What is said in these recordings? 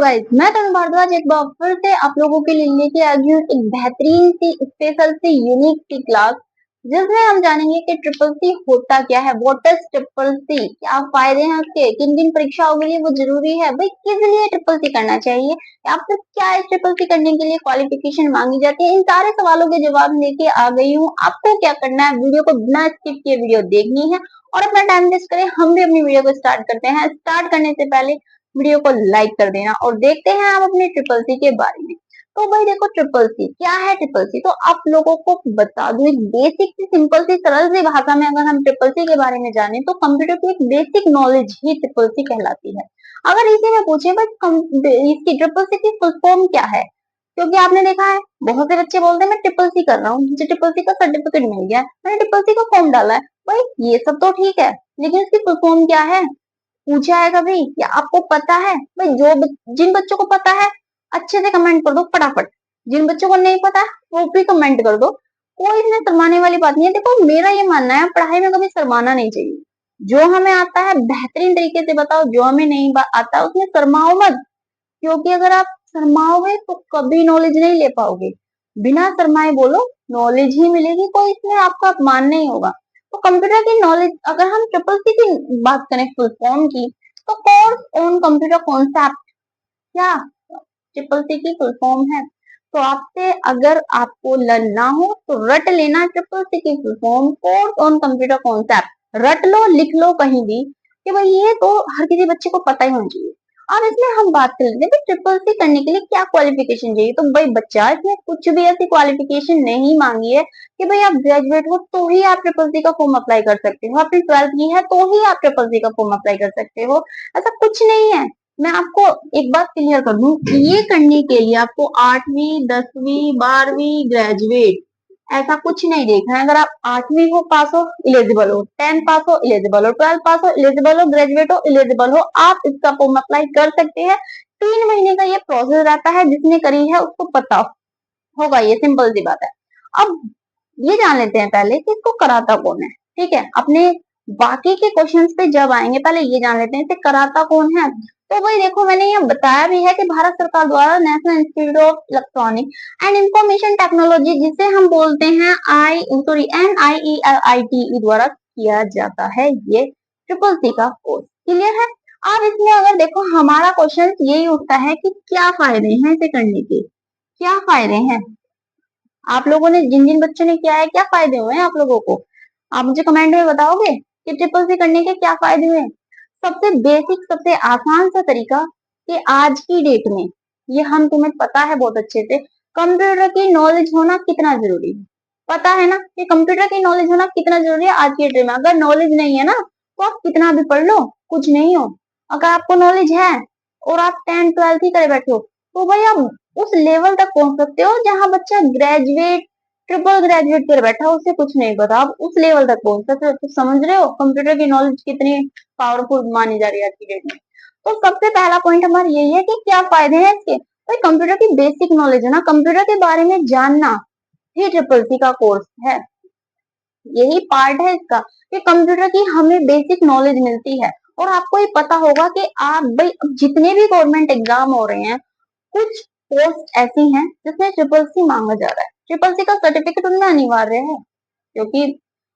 Guys, मैं तनु भारद्वाज एक बार फिर से आप लोगों के लिए लेके आ गई हूँ एक बेहतरीन सी स्पेशल सी यूनिक सी क्लास, जिसमें हम जानेंगे कि ट्रिपल सी होता क्या है, व्हाट इज ट्रिपल सी, क्या फायदे हैं उसके, किन किन परीक्षाओं के लिए वो जरूरी है, भाई किस लिए ट्रिपल सी करना चाहिए या फिर क्या इस ट्रिपल सी करने के लिए क्वालिफिकेशन मांगी जाती है। इन सारे सवालों के जवाब लेके आ गई हूँ। आपको क्या करना है, वीडियो को बिना स्किप किए वीडियो देखनी है और अपना टाइम वेस्ट करें, हम भी अपनी वीडियो को स्टार्ट करते हैं। स्टार्ट करने से पहले वीडियो को लाइक कर देना और देखते हैं आप अपने ट्रिपल सी के बारे में। तो भाई देखो, ट्रिपल सी क्या है। ट्रिपल सी तो आप लोगों को बता दूं, एक बेसिक सी सिंपल सी सरल सी भाषा में अगर हम ट्रिपल सी के बारे में जाने तो कंप्यूटर की एक बेसिक नॉलेज ही ट्रिपल सी कहलाती है। अगर इसी में पूछे भाई इसकी ट्रिपल सी की फुल फॉर्म क्या है, क्योंकि आपने देखा है बहुत से बच्चे बोलते हैं मैं ट्रिपल सी कर रहा हूँ, मुझे ट्रिपल सी का सर्टिफिकेट मिल गया, मैंने ट्रिपल सी का फॉर्म डाला है। भाई ये सब तो ठीक है, लेकिन इसकी फुल फॉर्म क्या है पूछा है कभी? या आपको पता है? भाई जिन बच्चों को पता है अच्छे से कमेंट कर दो फटाफट, जिन बच्चों को नहीं पता है वो भी कमेंट कर दो। कोई इसमें शर्माने वाली बात नहीं है। देखो मेरा ये मानना है, पढ़ाई में कभी शर्माना नहीं चाहिए। जो हमें आता है बेहतरीन तरीके से बताओ, जो हमें नहीं आता उसमें शर्माओ मत, क्योंकि अगर आप शर्माओगे तो कभी नॉलेज नहीं ले पाओगे। बिना शर्माए बोलो, नॉलेज ही मिलेगी, कोई इसमें आपका अपमान नहीं होगा। तो कंप्यूटर की नॉलेज, अगर हम ट्रिपल सी की बात करें फुल फॉर्म की, तो कोर्स ऑन कंप्यूटर कॉन्सेप्ट, क्या ट्रिपल सी की फुल फॉर्म है। तो आपसे अगर आपको लर्न ना हो तो रट लेना ट्रिपल सी की full form, course on computer concept. रट लो, लिख लो कहीं भी कि भाई ये तो हर किसी बच्चे को पता ही होना चाहिए। अब इसमें हम बात कर लेते हैं कि ट्रिपल सी करने के लिए क्या क्वालिफिकेशन चाहिए। तो भाई बच्चा, इसमें कुछ भी ऐसी क्वालिफिकेशन नहीं मांगी है कि भाई आप ग्रेजुएट हो तो ही आप ट्रिपल सी का फॉर्म अप्लाई कर सकते हो, आपने 12th की है तो ही आप ट्रिपल सी का फॉर्म अप्लाई कर सकते हो, ऐसा कुछ नहीं है। मैं आपको एक बात क्लियर कर दूं, ये करने के लिए आपको 8वीं 10वीं 12वीं ग्रेजुएट ऐसा कुछ नहीं देखना है। अगर आप 8वीं हो पास हो इलिजिबल हो, 10th पास हो इलिजिबल हो, 12th पास हो इलिजिबल हो, ग्रेजुएट हो इलिजिबल हो, आप इसका फॉर्म अप्लाई कर सकते हैं। 3 महीने का ये प्रोसेस रहता है, जिसने करी है उसको पता होगा, ये सिंपल सी बात है। अब ये जान लेते हैं पहले कि इसको कराता कौन है। ठीक है, अपने बाकी के क्वेश्चंस पे जब आएंगे, पहले ये जान लेते हैं इसे कराता कौन है। तो भाई देखो, मैंने ये बताया भी है कि भारत सरकार द्वारा national institute of electronic and information technology, जिसे हम बोलते हैं NIEIT द्वारा किया जाता है ये ट्रिपल सी का कोर्स। क्लियर है? अब इसमें अगर देखो, हमारा क्वेश्चन यही उठता है कि क्या फायदे हैं इसे करने के, क्या फायदे हैं। आप लोगों ने, जिन जिन बच्चों ने किया है, क्या फायदे हुए हैं आप लोगों को, आप मुझे कमेंट में बताओगे कि ट्रिपल सी करने के क्या फायदे हुए। सबसे बेसिक, सबसे आसान सा तरीका कि आज की डेट में, ये हम तुम्हें पता है बहुत अच्छे से, कंप्यूटर की नॉलेज होना कितना जरूरी है। पता है ना कि कंप्यूटर की नॉलेज होना कितना जरूरी है आज की डेट में। अगर नॉलेज नहीं है ना तो आप कितना भी पढ़ लो कुछ नहीं हो। अगर आपको नॉलेज है और आप 10th 12th ही करे बैठे हो, तो भाई आप उस लेवल तक पहुंच सकते हो जहां बच्चा ग्रेजुएट ट्रिपल ग्रेजुएट कर बैठा हो, उसे कुछ नहीं पता, आप उस लेवल तक पहुंच सकते हो। तो समझ रहे हो कंप्यूटर की नॉलेज कितनी पावरफुल मानी जा रही है आज की डेट में। तो सबसे पहला पॉइंट हमारा यही है कि क्या फायदे हैं इसके। भाई कंप्यूटर की बेसिक नॉलेज है ना, कंप्यूटर के बारे में जानना ही ट्रिपल सी का कोर्स है। यही पार्ट है इसका कि कंप्यूटर की हमें बेसिक नॉलेज मिलती है। और आपको ये पता होगा कि आप भाई जितने भी गवर्नमेंट एग्जाम हो रहे हैं, कुछ पोस्ट ऐसी हैं जिसमें ट्रिपल सी मांगा जा रहा है, ट्रिपल सी का सर्टिफिकेट उनमें अनिवार्य है, क्योंकि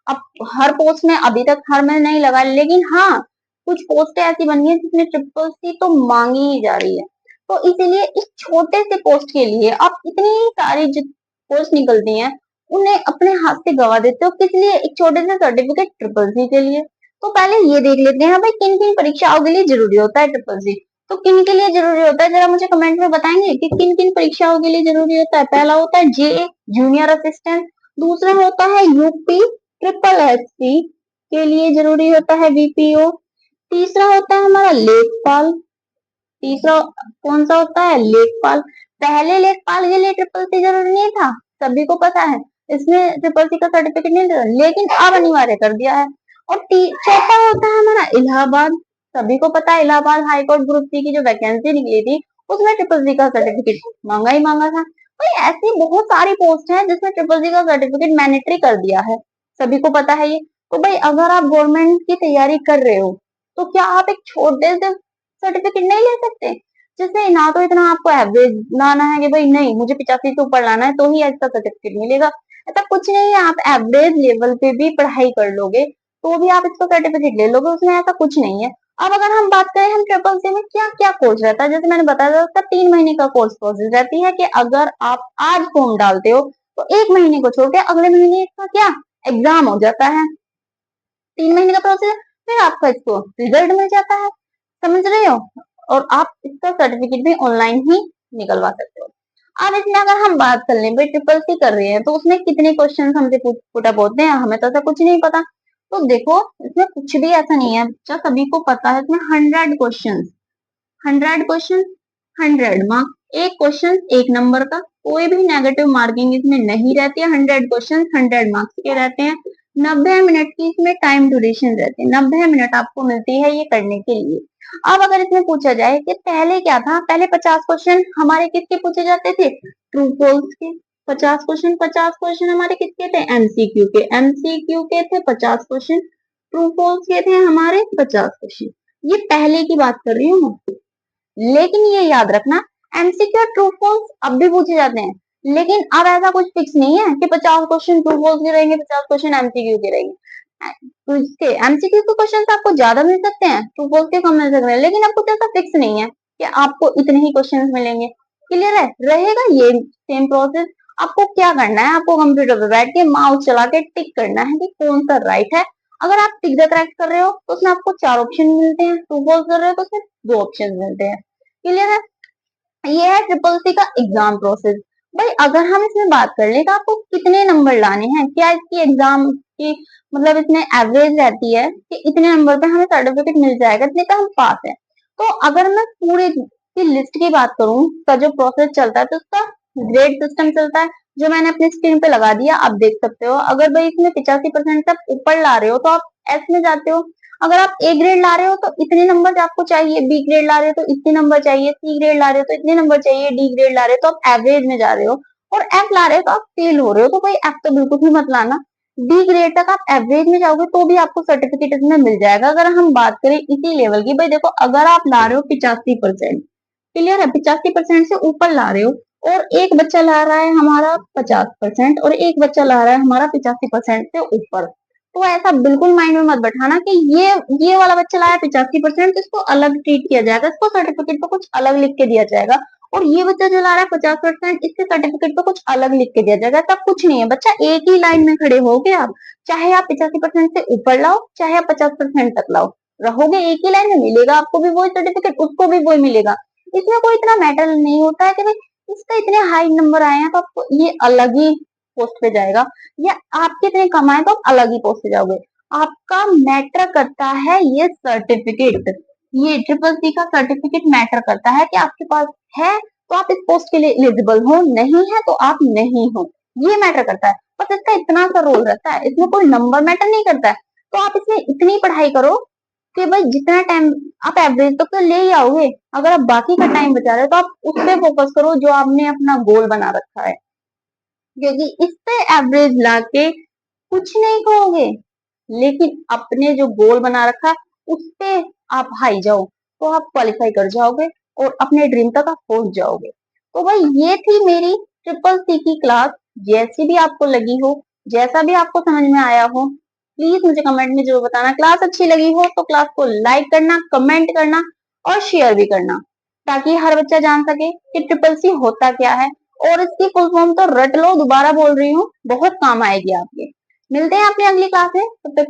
अब हर पोस्ट में अभी तक हर में नहीं लगा, लेकिन हाँ कुछ पोस्टें ऐसी बनी है जिसमें ट्रिपल सी तो मांगी ही जा रही है। तो इसीलिए इस छोटे से पोस्ट के लिए आप इतनी सारी जो पोस्ट निकलती हैं उन्हें अपने हाथ से गवा देते हो, किस लिए? एक छोटे से सर्टिफिकेट ट्रिपल सी के लिए। तो पहले ये देख लेते हैं भाई किन किन परीक्षाओं के लिए जरूरी होता है ट्रिपल सी। तो किन के लिए जरूरी होता है, जरा मुझे कमेंट में बताएंगे कि किन किन परीक्षाओं के लिए जरूरी होता है। पहला होता है JA जूनियर असिस्टेंट, दूसरा होता है UP ट्रिपल SC के लिए जरूरी होता है BPO, तीसरा होता है हमारा लेखपाल, तीसरा कौन सा होता है लेखपाल। पहले लेखपाल के लिए ट्रिपल सी जरूरी नहीं था, सभी को पता है, इसमें ट्रिपल सी का सर्टिफिकेट नहीं था, लेकिन अब अनिवार्य कर दिया है। और चौथा होता है हमारा इलाहाबाद, सभी को पता है Allahabad high court group C की जो वैकेंसी निकली थी उसमें ट्रिपल सी का सर्टिफिकेट मांगा ही मांगा था। भाई ऐसी बहुत सारी पोस्ट है जिसमें ट्रिपल सी का सर्टिफिकेट मैंडेटरी कर दिया है, सभी को पता है ये। तो भाई अगर आप गवर्नमेंट की तैयारी कर रहे हो तो क्या आप एक छोटे से सर्टिफिकेट नहीं ले सकते? जिसमें ना तो इतना आपको एवरेज लाना है कि भाई नहीं मुझे 85 से ऊपर लाना है तो ही ऐसा सर्टिफिकेट मिलेगा, ऐसा कुछ नहीं है। आप एवरेज लेवल पे भी पढ़ाई कर लोगे तो भी आप इसका सर्टिफिकेट ले लोगे, उसमें ऐसा कुछ नहीं है। अब अगर हम बात करें हम ट्रिपल सी में क्या क्या कोर्स रहता है, जैसे मैंने बताया था उसका 3 महीने का कोर्स प्रोसेस रहती है कि अगर आप आज फॉर्म डालते हो तो 1 महीने को छोड़ के अगले महीने इसका क्या एग्जाम हो जाता है, 3 महीने का प्रोसेस, फिर आपका इसको रिजल्ट मिल जाता है, समझ रहे हो। और आप इसका सर्टिफिकेट भी ऑनलाइन ही निकलवा सकते हो। अब इसमें अगर हम बात कर लें भाई ट्रिपल सी कर रहे हैं तो उसमें कितने क्वेश्चन हमसे पुट अप होते हैं, हमें तो ऐसा कुछ नहीं पता। तो देखो इसमें कुछ भी ऐसा नहीं है, जो सभी को पता है इसमें 100 क्वेश्चन, 100 क्वेश्चन 100 मार्क्स, एक क्वेश्चन 1 नंबर का, कोई भी नेगेटिव मार्किंग इसमें नहीं रहती है। 100 क्वेश्चन 100 मार्क्स के रहते हैं। 90 मिनट की इसमें टाइम ड्यूरेशन रहती है, 90 मिनट आपको मिलती है ये करने के लिए। अब अगर इसमें पूछा जाए कि पहले क्या था, पहले 50 क्वेश्चन हमारे किसके पूछे जाते थे, ट्रू फॉल्स के। 50 क्वेश्चन, 50 क्वेश्चन हमारे किसके थे, एमसीक्यू के, एमसीक्यू के थे 50 क्वेश्चन, ट्रू फॉल्स के थे हमारे 50 क्वेश्चन। ये पहले की बात कर रही हूँ मैं। लेकिन ये याद रखना एमसीक्यू ट्रू फॉल्स अब भी पूछे जाते हैं, लेकिन अब ऐसा कुछ फिक्स नहीं है कि 50 क्वेश्चन ट्रू फॉल्स के रहेंगे, 50 क्वेश्चन एमसीक्यू के रहेंगे। तो इसके एमसीक्यू के क्वेश्चन आपको ज्यादा मिल सकते हैं, ट्रू फॉल्स के कम मिल सकते हैं, लेकिन अब कुछ ऐसा फिक्स नहीं है कि आपको इतने ही क्वेश्चन मिलेंगे। क्लियर है, रहेगा ये सेम प्रोसेस। आपको क्या करना है, आपको कंप्यूटर पे बैठ के माउस चला के टिक करना है कि कौन सा राइट है। अगर आप टिक द करेक्ट कर रहे हो तो उसमें आपको 4 ऑप्शन मिलते हैं, ट्रू फॉल्स कर रहे हो तो उसमें 2 ऑप्शन मिलते हैं। क्लियर है, ये है ट्रिपल सी का एग्जाम प्रोसेस। भाई अगर हम इसमें बात कर ले तो आपको कितने नंबर लाने हैं, क्या इसकी एग्जाम की मतलब इसमें एवरेज रहती है कि इतने नंबर पे हमें सर्टिफिकेट मिल जाएगा, इतने का हम पास है। तो अगर मैं पूरे की लिस्ट की बात करूं का जो प्रोसेस चलता है तो उसका ग्रेड सिस्टम चलता है, जो मैंने अपनी स्क्रीन पे लगा दिया, आप देख सकते हो। अगर भाई इसमें 85% तक ऊपर ला रहे हो तो आप एस में जाते हो। अगर आप ए ग्रेड ला रहे हो तो इतने नंबर आपको चाहिए, बी ग्रेड ला रहे हो तो इतने नंबर चाहिए, सी ग्रेड ला रहे हो तो इतने नंबर चाहिए, डी ग्रेड ला रहे हो तो आप एवरेज में जा रहे हो, और एफ ला रहे हो तो आप फेल हो रहे हो। तो भाई एफ तो बिल्कुल भी मत लाना, डी ग्रेड तक आप एवरेज में जाओगे तो भी आपको सर्टिफिकेट इसमें मिल जाएगा। अगर हम बात करें इसी लेवल की, भाई देखो अगर आप ला रहे हो 85%, क्लियर है, 85% से ऊपर ला रहे हो, और एक बच्चा ला रहा है हमारा 50% और एक बच्चा ला रहा है हमारा 85% से ऊपर, तो ऐसा बिल्कुल माइंड में मत बैठाना कि ये वाला बच्चा लाया 85%, इसको अलग ट्रीट किया जाएगा, इसको सर्टिफिकेट पे कुछ अलग लिख के दिया जाएगा, और ये बच्चा जो ला रहा है 50%, इसके सर्टिफिकेट पे कुछ अलग लिख के दिया जाएगा। ऐसा कुछ नहीं है बच्चा, एक ही लाइन में खड़े होगे आप, चाहे आप 85% से ऊपर लाओ चाहे आप 50% तक लाओ, रहोगे एक ही लाइन में, मिलेगा आपको भी वही सर्टिफिकेट, उसको भी वही मिलेगा। इसमें कोई इतना मैटर नहीं होता है कि भाई इसका इतने हाई नंबर आए हैं तो आपको ये अलग ही पोस्ट पे जाएगा, या आपके इतने कम आए तो आप अलग ही पोस्ट पे जाओगे। आपका मैटर करता है ये सर्टिफिकेट, ये ट्रिपल सी का सर्टिफिकेट मैटर करता है कि आपके पास है तो आप इस पोस्ट के लिए एलिजिबल हो, नहीं है तो आप नहीं हो, ये मैटर करता है। बस इसका इतना सा रोल रहता है, इसमें कोई नंबर मैटर नहीं करता है। तो आप इसमें इतनी पढ़ाई करो कि भाई जितना टाइम आप एवरेज तक तो ले ही आओगे, अगर आप बाकी का टाइम बचा रहे हो तो आप उस पर फोकस करो जो आपने अपना गोल बना रखा है, क्योंकि इस पे एवरेज लाके कुछ नहीं कहोगे, लेकिन अपने जो गोल बना रखा उस पे आप हाई जाओ तो आप क्वालिफाई कर जाओगे और अपने ड्रीम तक आप पहुंच जाओगे। तो भाई ये थी मेरी ट्रिपल सी की क्लास, जैसी भी आपको लगी हो, जैसा भी आपको समझ में आया हो, प्लीज मुझे कमेंट में जरूर बताना। क्लास अच्छी लगी हो तो क्लास को लाइक करना, कमेंट करना और शेयर भी करना, ताकि हर बच्चा जान सके कि ट्रिपल सी होता क्या है। और इसकी फुल फॉर्म तो रट लो, दोबारा बोल रही हूँ, बहुत काम आएगी आपके। मिलते हैं अपनी अगली क्लास में, तब तक